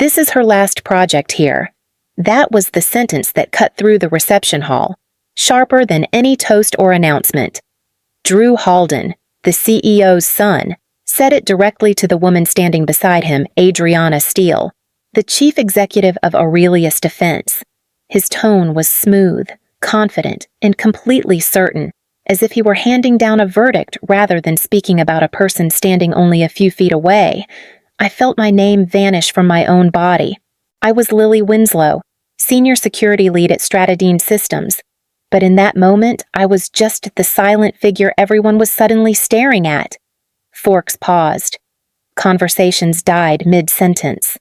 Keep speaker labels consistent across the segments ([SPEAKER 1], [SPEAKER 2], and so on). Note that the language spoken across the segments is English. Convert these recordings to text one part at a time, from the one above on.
[SPEAKER 1] This is her last project here." That was the sentence that cut through the reception hall, sharper than any toast or announcement. Drew Halden, the CEO's son, said it directly to the woman standing beside him, Adriana Steele, the chief executive of Aurelius Defense. His tone was smooth, confident, and completely certain, as if he were handing down a verdict rather than speaking about a person standing only a few feet away. I felt my name vanish from my own body. I was Lily Winslow, senior security lead at Stratadine Systems, but in that moment I was just the silent figure everyone was suddenly staring at. Forks paused. Conversations died mid-sentence.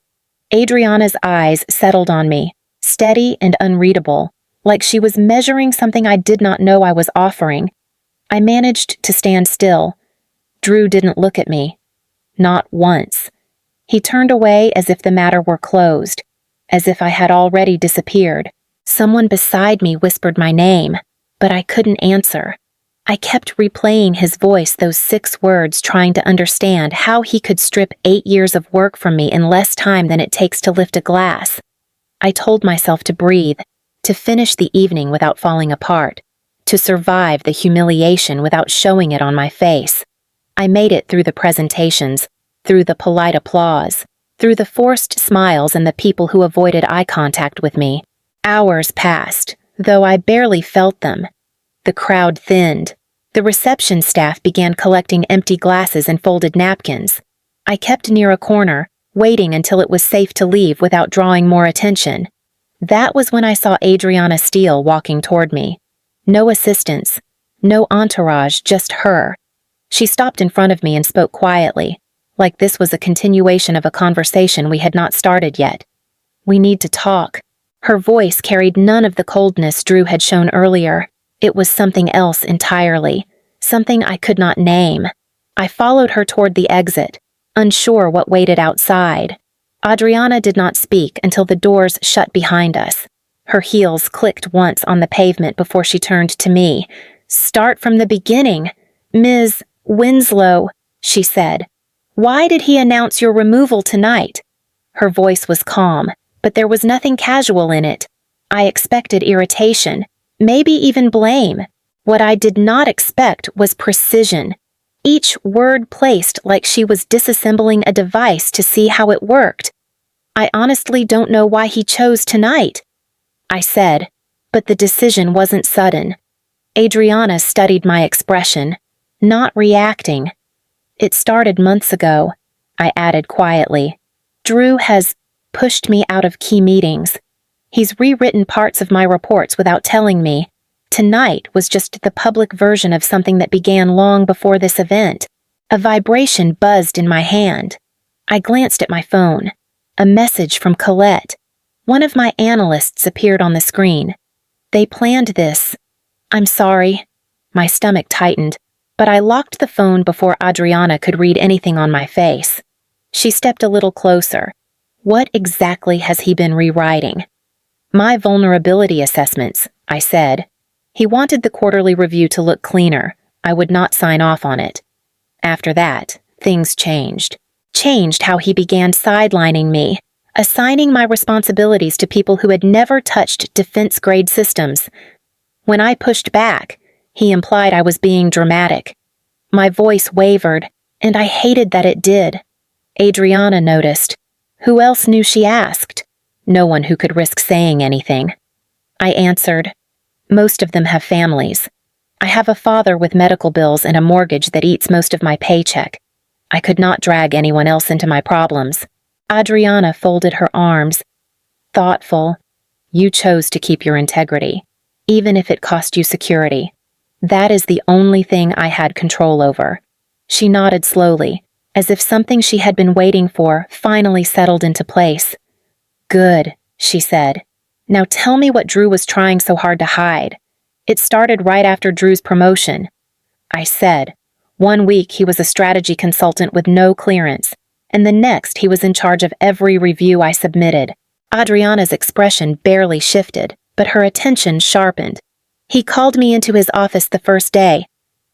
[SPEAKER 1] Adriana's eyes settled on me, steady and unreadable, like she was measuring something I did not know I was offering. I managed to stand still. Drew didn't look at me. Not once. He turned away as if the matter were closed, as if I had already disappeared. Someone beside me whispered my name, but I couldn't answer. I kept replaying his voice, those 6 words, trying to understand how he could strip 8 years of work from me in less time than it takes to lift a glass. I told myself to breathe, to finish the evening without falling apart, to survive the humiliation without showing it on my face. I made it through the presentations, through the polite applause, through the forced smiles and the people who avoided eye contact with me. Hours passed, though I barely felt them. The crowd thinned. The reception staff began collecting empty glasses and folded napkins. I kept near a corner, waiting until it was safe to leave without drawing more attention. That was when I saw Adriana Steele walking toward me. No assistants, no entourage, just her. She stopped in front of me and spoke quietly, like this was a continuation of a conversation we had not started yet. "We need to talk." Her voice carried none of the coldness Drew had shown earlier. It was something else entirely, something I could not name. I followed her toward the exit, unsure what waited outside. Adriana did not speak until the doors shut behind us. Her heels clicked once on the pavement before she turned to me. "Start from the beginning. Ms. Winslow," she said. "Why did he announce your removal tonight?" Her voice was calm, but there was nothing casual in it. I expected irritation, maybe even blame. What I did not expect was precision. Each word placed like she was disassembling a device to see how it worked. "I honestly don't know why he chose tonight," I said, but the decision wasn't sudden. Adriana studied my expression, not reacting. "It started months ago," I added quietly. "Drew has pushed me out of key meetings. He's rewritten parts of my reports without telling me. Tonight was just the public version of something that began long before this event." A vibration buzzed in my hand. I glanced at my phone. A message from Colette. One of my analysts appeared on the screen. "They planned this. I'm sorry." My stomach tightened, but I locked the phone before Adriana could read anything on my face. She stepped a little closer. "What exactly has he been rewriting?" "My vulnerability assessments," I said. He wanted the quarterly review to look cleaner. I would not sign off on it. After that, things changed. Changed how he began sidelining me, assigning my responsibilities to people who had never touched defense-grade systems. When I pushed back, he implied I was being dramatic. My voice wavered, and I hated that it did. Adriana noticed. Who else knew she asked? No one who could risk saying anything. I answered, "Most of them have families. I have a father with medical bills and a mortgage that eats most of my paycheck. I could not drag anyone else into my problems." Adriana folded her arms. "Thoughtful. You chose to keep your integrity, even if it cost you security. That is the only thing I had control over." She nodded slowly, as if something she had been waiting for finally settled into place. "Good," she said. "Now tell me what Drew was trying so hard to hide." "It started right after Drew's promotion," I said. "1 week he was a strategy consultant with no clearance, and the next he was in charge of every review I submitted." Adriana's expression barely shifted, but her attention sharpened. "He called me into his office the first day,"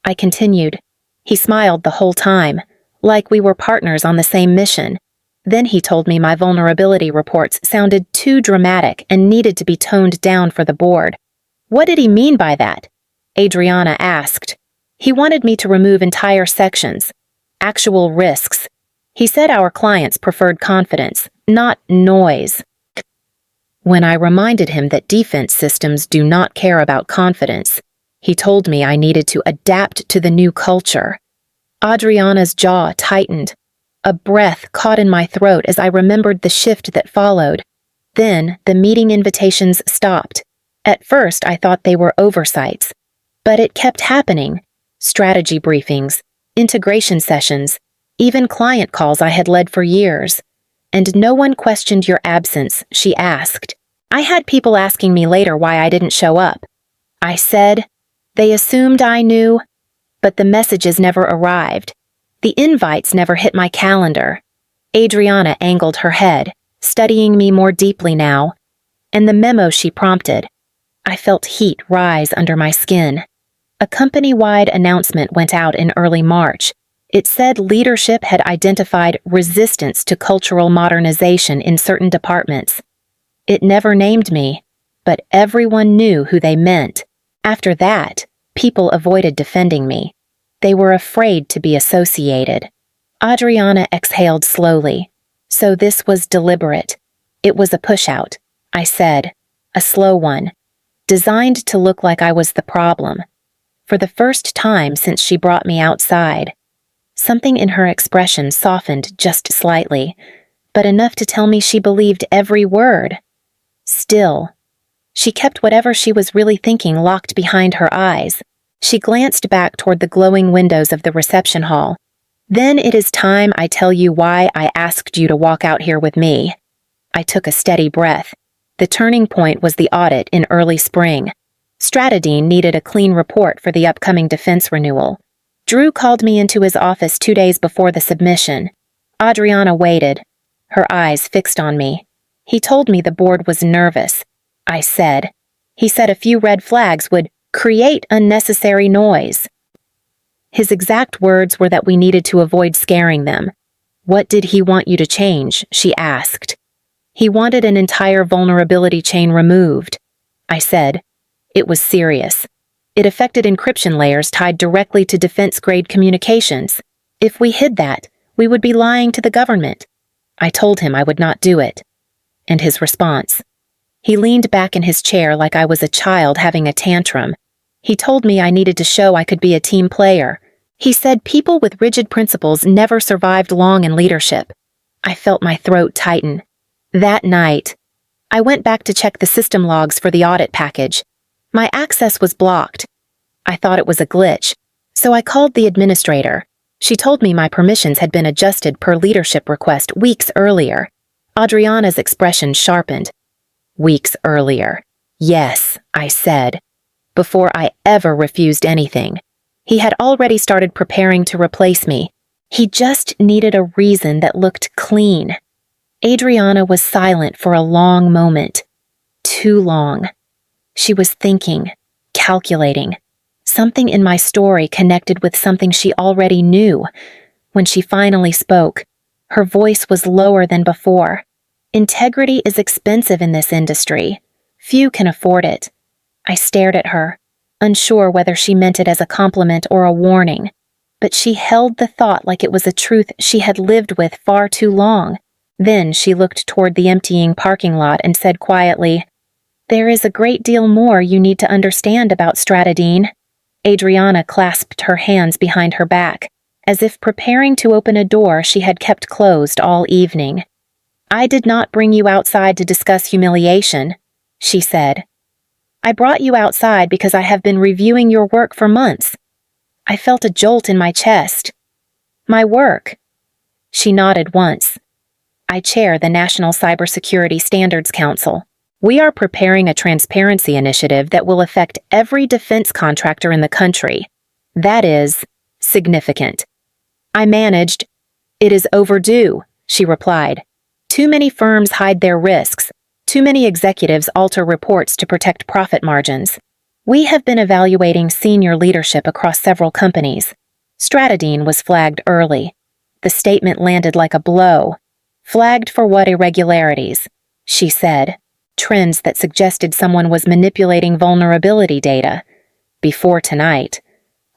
[SPEAKER 1] I continued. "He smiled the whole time, like we were partners on the same mission. Then he told me my vulnerability reports sounded too dramatic and needed to be toned down for the board. What did he mean by that? Adriana asked. He wanted me to remove entire sections. Actual risks. He said our clients preferred confidence, not noise. When I reminded him that defense systems do not care about confidence, he told me I needed to adapt to the new culture. Adriana's jaw tightened. A breath caught in my throat as I remembered the shift that followed. Then the meeting invitations stopped. At first I thought they were oversights. But it kept happening. Strategy briefings, integration sessions, even client calls I had led for years. And no one questioned your absence, she asked. I had people asking me later why I didn't show up. I said, they assumed I knew, but the messages never arrived. The invites never hit my calendar. Adriana angled her head, studying me more deeply now, and the memo she prompted. I felt heat rise under my skin. A company-wide announcement went out in early March. It said leadership had identified resistance to cultural modernization in certain departments. It never named me, but everyone knew who they meant. After that, people avoided defending me. They were afraid to be associated. Adriana exhaled slowly. So this was deliberate. It was a push-out, I said, a slow one, designed to look like I was the problem. For the first time since she brought me outside, something in her expression softened just slightly, but enough to tell me she believed every word. Still, she kept whatever she was really thinking locked behind her eyes. She glanced back toward the glowing windows of the reception hall. Then it is time I tell you why I asked you to walk out here with me. I took a steady breath. The turning point was the audit in early spring. Stratadine needed a clean report for the upcoming defense renewal. Drew called me into his office 2 days before the submission. Adriana waited, her eyes fixed on me. He told me the board was nervous. I said. He said a few red flags would create unnecessary noise. His exact words were that we needed to avoid scaring them. What did he want you to change? She asked. He wanted an entire vulnerability chain removed. I said. It was serious. It affected encryption layers tied directly to defense-grade communications. If we hid that, we would be lying to the government. I told him I would not do it. And his response. He leaned back in his chair like I was a child having a tantrum. He told me I needed to show I could be a team player. He said people with rigid principles never survived long in leadership. I felt my throat tighten. That night, I went back to check the system logs for the audit package. My access was blocked. I thought it was a glitch, so I called the administrator. She told me my permissions had been adjusted per leadership request weeks earlier. Adriana's expression sharpened. Weeks earlier. Yes, I said. Before I ever refused anything. He had already started preparing to replace me. He just needed a reason that looked clean. Adriana was silent for a long moment. Too long. She was thinking, calculating. Something in my story connected with something she already knew. When she finally spoke, her voice was lower than before. Integrity is expensive in this industry. Few can afford it. I stared at her, unsure whether she meant it as a compliment or a warning. But she held the thought like it was a truth she had lived with far too long. Then she looked toward the emptying parking lot and said quietly, There is a great deal more you need to understand about Stratadine. Adriana clasped her hands behind her back, as if preparing to open a door she had kept closed all evening. I did not bring you outside to discuss humiliation, she said. I brought you outside because I have been reviewing your work for months. I felt a jolt in my chest. My work. She nodded once. I chair the National Cybersecurity Standards Council. We are preparing a transparency initiative that will affect every defense contractor in the country. That is significant. I managed. It is overdue, she replied. Too many firms hide their risks. Too many executives alter reports to protect profit margins. We have been evaluating senior leadership across several companies. Stratadine was flagged early. The statement landed like a blow. Flagged for what irregularities? She said. Trends that suggested someone was manipulating vulnerability data. Before tonight,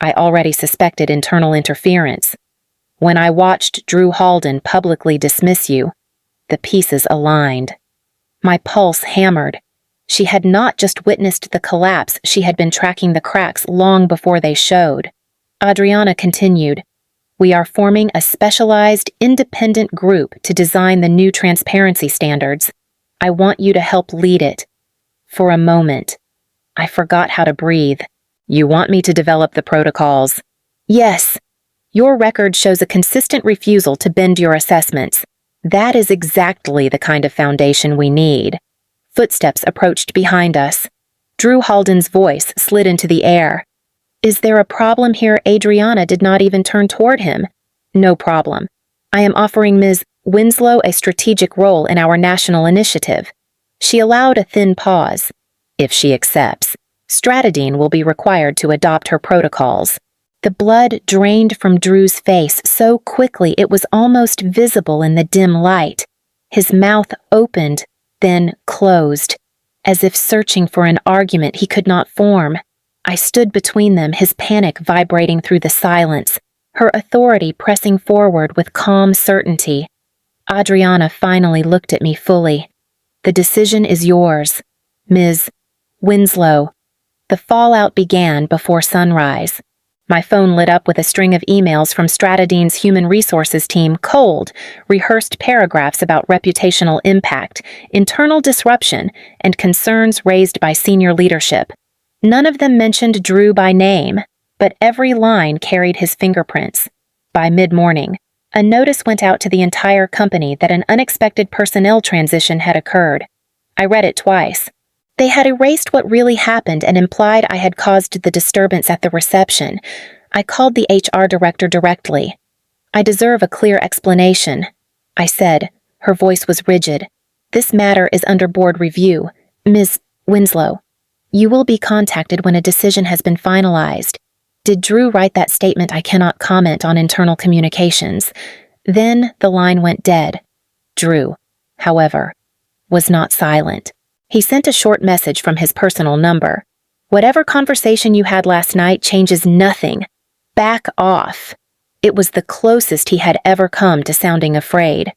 [SPEAKER 1] I already suspected internal interference. When I watched Drew Halden publicly dismiss you, the pieces aligned. My pulse hammered. She had not just witnessed the collapse, she had been tracking the cracks long before they showed. Adriana continued, "We are forming a specialized, independent group to design the new transparency standards. I want you to help lead it." For a moment, I forgot how to breathe. "You want me to develop the protocols?" "Yes. Your record shows a consistent refusal to bend your assessments. That is exactly the kind of foundation we need." Footsteps approached behind us. Drew Halden's voice slid into the air. "Is there a problem here?" Adriana did not even turn toward him. "No problem. I am offering Ms. Winslow a strategic role in our national initiative." She allowed a thin pause. "If she accepts, Stratadine will be required to adopt her protocols." The blood drained from Drew's face so quickly it was almost visible in the dim light. His mouth opened, then closed, as if searching for an argument he could not form. I stood between them, his panic vibrating through the silence, her authority pressing forward with calm certainty. Adriana finally looked at me fully. "The decision is yours, Ms. Winslow." The fallout began before sunrise. My phone lit up with a string of emails from Stratadine's human resources team, cold, rehearsed paragraphs about reputational impact, internal disruption, and concerns raised by senior leadership. None of them mentioned Drew by name, but every line carried his fingerprints. By mid-morning, a notice went out to the entire company that an unexpected personnel transition had occurred. I read it twice. They had erased what really happened and implied I had caused the disturbance at the reception. I called the HR director directly. "I deserve a clear explanation," I said. Her voice was rigid. "This matter is under board review. Ms. Winslow, you will be contacted when a decision has been finalized. Did Drew write that statement? I cannot comment on internal communications." Then the line went dead. Drew, however, was not silent. He sent a short message from his personal number. "Whatever conversation you had last night changes nothing. Back off." It was the closest he had ever come to sounding afraid.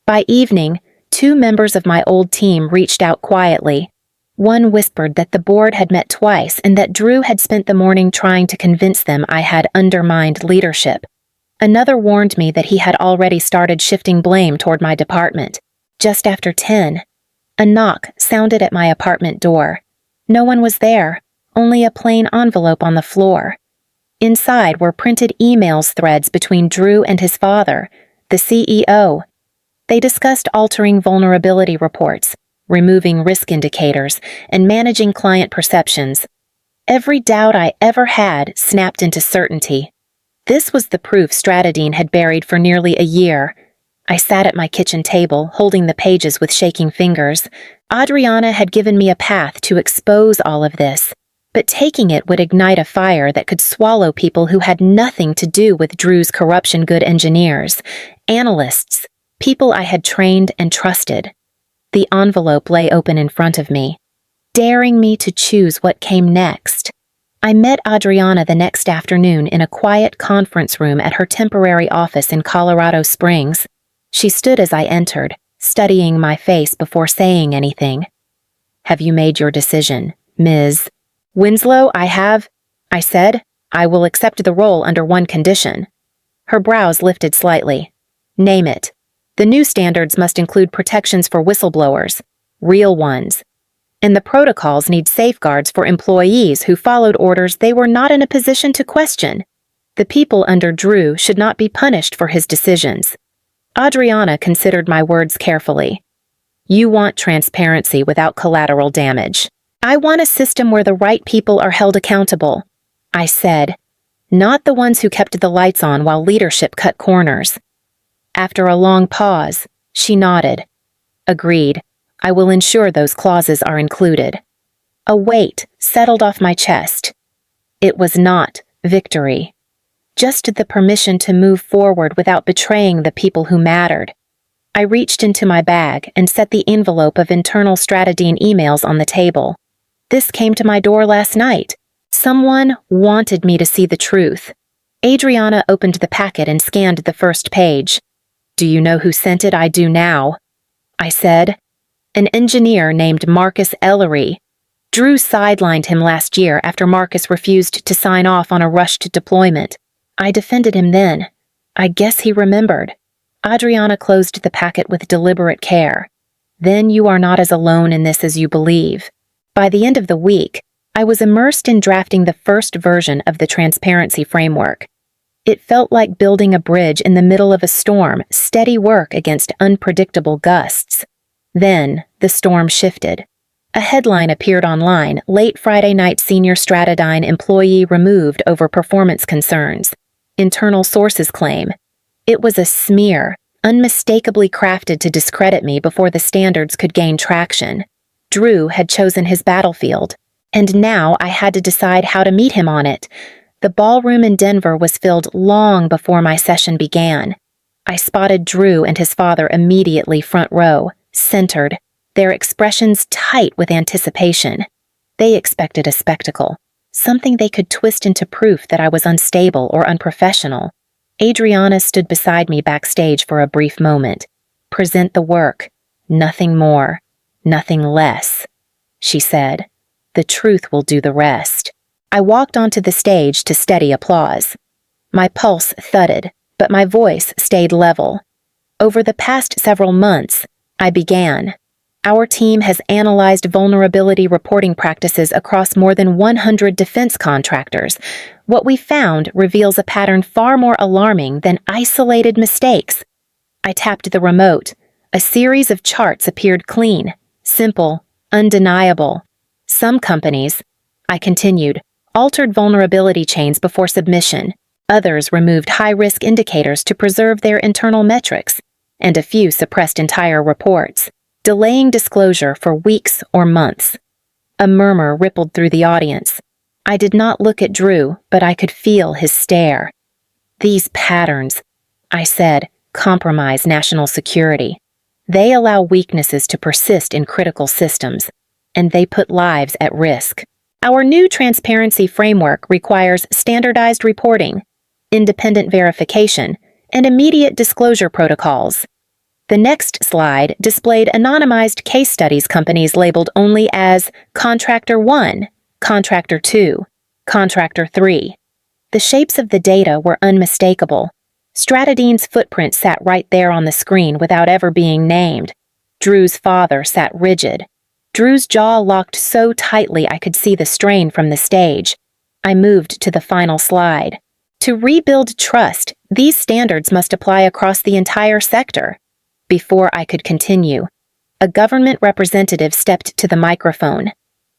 [SPEAKER 1] By evening, 2 members of my old team reached out quietly. One whispered that the board had met twice and that Drew had spent the morning trying to convince them I had undermined leadership. Another warned me that he had already started shifting blame toward my department. Just after 10, a knock sounded at my apartment door. No one was there, only a plain envelope on the floor. Inside were printed emails threads between Drew and his father, the CEO. They discussed altering vulnerability reports, removing risk indicators, and managing client perceptions. Every doubt I ever had snapped into certainty. This was the proof Stratadine had buried for nearly a year. I sat at my kitchen table, holding the pages with shaking fingers. Adriana had given me a path to expose all of this, but taking it would ignite a fire that could swallow people who had nothing to do with Drew's corruption. Good engineers, analysts, people I had trained and trusted. The envelope lay open in front of me, daring me to choose what came next. I met Adriana the next afternoon in a quiet conference room at her temporary office in Colorado Springs. She stood as I entered, studying my face before saying anything. "Have you made your decision, Ms. Winslow?" "I have," I said. "I will accept the role under one condition." Her brows lifted slightly. "Name it." "The new standards must include protections for whistleblowers, real ones. And the protocols need safeguards for employees who followed orders they were not in a position to question. The people under Drew should not be punished for his decisions." Adriana considered my words carefully. "You want transparency without collateral damage. I want a system where the right people are held accountable," I said, "not the ones who kept the lights on while leadership cut corners." After a long pause, she nodded. "Agreed. I will ensure those clauses are included." A weight settled off my chest. It was not victory, just the permission to move forward without betraying the people who mattered. I reached into my bag and set the envelope of internal Stratadine emails on the table. This came to my door last night. Someone wanted me to see the truth. Adriana opened the packet and scanned the first page. "Do you know who sent it? I do now," I said. "An engineer named Marcus Ellery. Drew sidelined him last year after Marcus refused to sign off on a rushed deployment. I defended him then. I guess he remembered." Adriana closed the packet with deliberate care. "Then you are not as alone in this as you believe." By the end of the week, I was immersed in drafting the first version of the transparency framework. It felt like building a bridge in the middle of a storm, steady work against unpredictable gusts. Then, the storm shifted. A headline appeared online: "Late Friday night senior Stratadine employee removed over performance concerns." Internal sources claim. It was a smear, unmistakably crafted to discredit me before the standards could gain traction. Drew had chosen his battlefield, and now I had to decide how to meet him on it. The ballroom in Denver was filled long before my session began. I spotted Drew and his father immediately front row, centered, their expressions tight with anticipation. They expected a spectacle, something they could twist into proof that I was unstable or unprofessional. Adriana stood beside me backstage for a brief moment. "Present the work. Nothing more. Nothing less," she said. "The truth will do the rest." I walked onto the stage to steady applause. My pulse thudded, but my voice stayed level. "Over the past several months," I began, "our team has analyzed vulnerability reporting practices across more than 100 defense contractors. What we found reveals a pattern far more alarming than isolated mistakes." I tapped the remote. A series of charts appeared clean, simple, undeniable. "Some companies," I continued, "altered vulnerability chains before submission. Others removed high-risk indicators to preserve their internal metrics, and a few suppressed entire reports, delaying disclosure for weeks or months." A murmur rippled through the audience. I did not look at Drew, but I could feel his stare. "These patterns," I said, "compromise national security. They allow weaknesses to persist in critical systems, and they put lives at risk. Our new transparency framework requires standardized reporting, independent verification, and immediate disclosure protocols." The next slide displayed anonymized case studies companies labeled only as Contractor 1, Contractor 2, Contractor 3. The shapes of the data were unmistakable. Stratadine's footprint sat right there on the screen without ever being named. Drew's father sat rigid. Drew's jaw locked so tightly I could see the strain from the stage. I moved to the final slide. To rebuild trust, these standards must apply across the entire sector. Before I could continue, a government representative stepped to the microphone.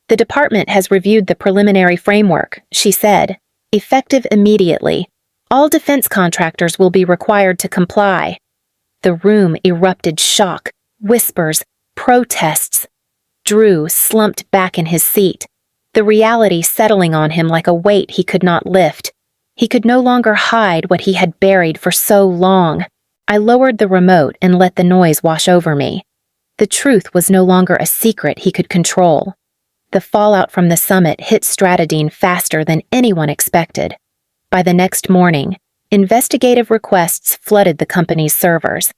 [SPEAKER 1] "The department has reviewed the preliminary framework," she said. "Effective immediately. All defense contractors will be required to comply." The room erupted shock, whispers, protests. Drew slumped back in his seat, the reality settling on him like a weight he could not lift. He could no longer hide what he had buried for so long. I lowered the remote and let the noise wash over me. The truth was no longer a secret he could control. The fallout from the summit hit Stratadine faster than anyone expected. By the next morning, investigative requests flooded the company's servers.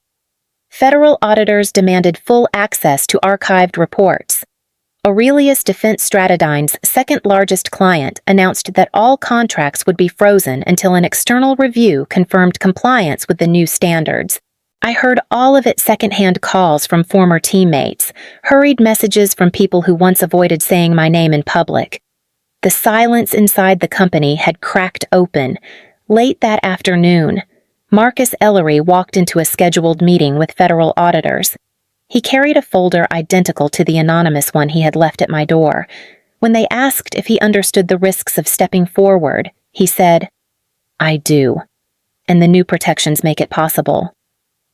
[SPEAKER 1] Federal auditors demanded full access to archived reports. Aurelius Defense Stratadine's second-largest client announced that all contracts would be frozen until an external review confirmed compliance with the new standards. I heard all of it secondhand calls from former teammates, hurried messages from people who once avoided saying my name in public. The silence inside the company had cracked open. Late that afternoon, Marcus Ellery walked into a scheduled meeting with federal auditors. He carried a folder identical to the anonymous one he had left at my door. When they asked if he understood the risks of stepping forward, he said, "I do, and the new protections make it possible."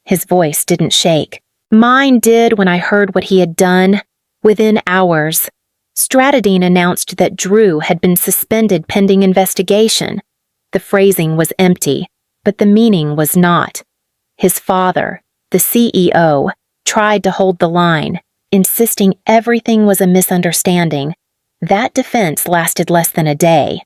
[SPEAKER 1] His voice didn't shake. Mine did when I heard what he had done. Within hours, Stratadine announced that Drew had been suspended pending investigation. The phrasing was empty, but the meaning was not. His father, the CEO, tried to hold the line, insisting everything was a misunderstanding. That defense lasted less than a day.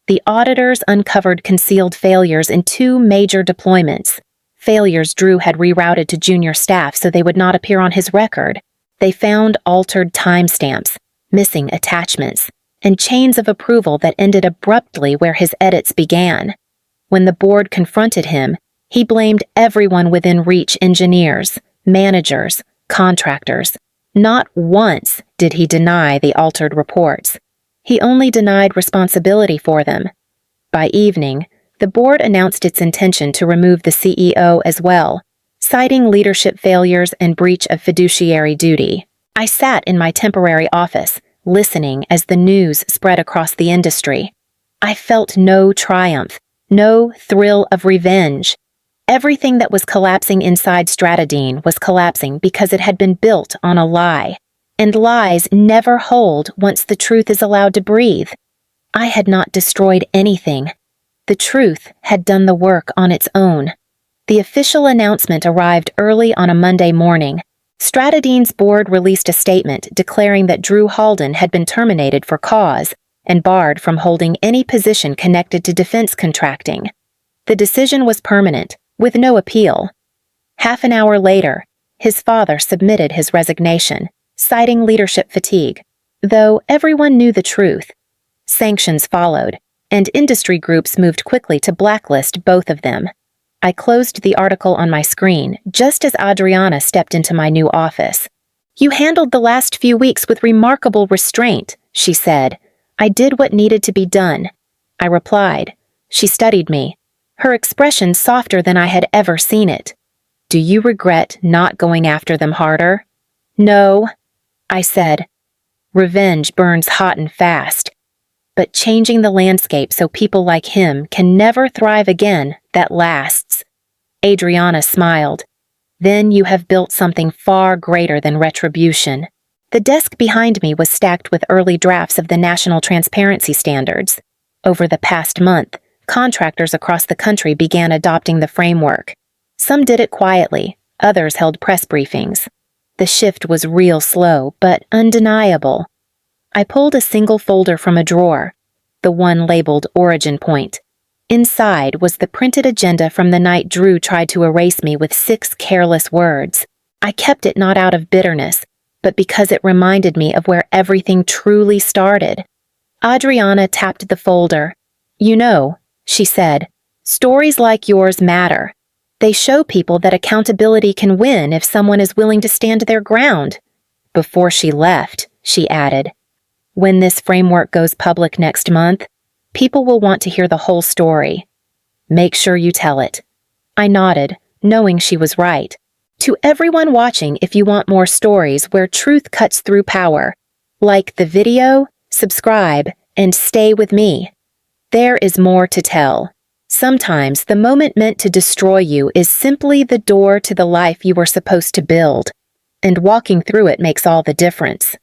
[SPEAKER 1] The auditors uncovered concealed failures in 2 major deployments. Failures Drew had rerouted to junior staff so they would not appear on his record. They found altered timestamps, missing attachments, and chains of approval that ended abruptly where his edits began. When the board confronted him, he blamed everyone within reach: engineers, managers, contractors. Not once did he deny the altered reports. He only denied responsibility for them. By evening, the board announced its intention to remove the CEO as well, citing leadership failures and breach of fiduciary duty. I sat in my temporary office, listening as the news spread across the industry. I felt no triumph, no thrill of revenge. Everything that was collapsing inside Stratadine was collapsing because it had been built on a lie. And lies never hold once the truth is allowed to breathe. I had not destroyed anything. The truth had done the work on its own. The official announcement arrived early on a Monday morning. Stratadine's board released a statement declaring that Drew Halden had been terminated for cause and barred from holding any position connected to defense contracting. The decision was permanent, with no appeal. Half an hour later, his father submitted his resignation, citing leadership fatigue, though everyone knew the truth. Sanctions followed, and industry groups moved quickly to blacklist both of them. I closed the article on my screen just as Adriana stepped into my new office. "You handled the last few weeks with remarkable restraint," she said. "I did what needed to be done." I replied. She studied me, her expression softer than I had ever seen it. "Do you regret not going after them harder?" "No," I said. Revenge burns hot and fast. But changing the landscape so people like him can never thrive again, that lasts. Adriana smiled. "Then you have built something far greater than retribution." The desk behind me was stacked with early drafts of the national transparency standards. Over the past month, contractors across the country began adopting the framework. Some did it quietly, others held press briefings. The shift was real slow, but undeniable. I pulled a single folder from a drawer, the one labeled Origin Point. Inside was the printed agenda from the night Drew tried to erase me with 6 careless words. I kept it not out of bitterness, but because it reminded me of where everything truly started. Adriana tapped the folder. "You know," she said, "stories like yours matter. They show people that accountability can win if someone is willing to stand their ground." Before she left, she added, "When this framework goes public next month, people will want to hear the whole story. Make sure you tell it." I nodded, knowing she was right. To everyone watching, if you want more stories where truth cuts through power, like the video, subscribe, and stay with me. There is more to tell. Sometimes the moment meant to destroy you is simply the door to the life you were supposed to build, and walking through it makes all the difference.